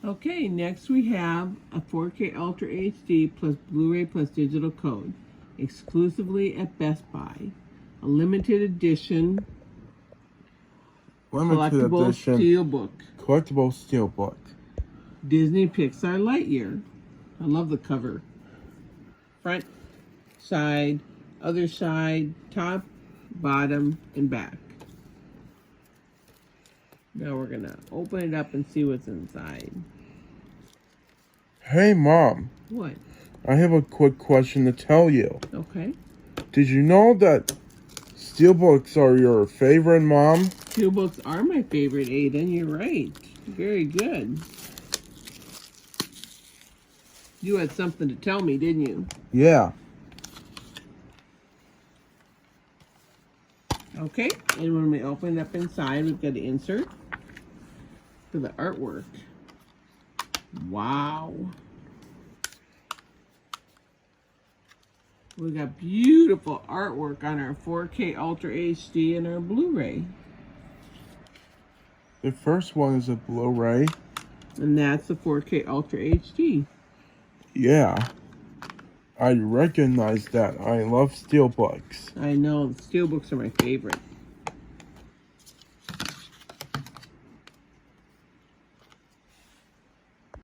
Okay, next we have a 4K Ultra HD plus Blu-ray plus digital code, exclusively at Best Buy. A limited edition collectible steelbook. Collectible steelbook. Disney Pixar Lightyear. I love the cover. Front, side, other side, top, bottom, and back. Now we're gonna open it up and see what's inside. Hey, Mom. What? I have a quick question to tell you. Okay. Did you know that steelbooks are your favorite, Mom? Steelbooks are my favorite, Aiden. You're right. Very good. You had something to tell me, didn't you? Yeah. Okay, and when we open it up inside, we've got the insert for the artwork. Wow. We got beautiful artwork on our 4K Ultra HD and our Blu-ray. The first one is a Blu-ray. And that's the 4K Ultra HD. Yeah. I recognize that. I love steelbooks. I know, the steelbooks are my favorite.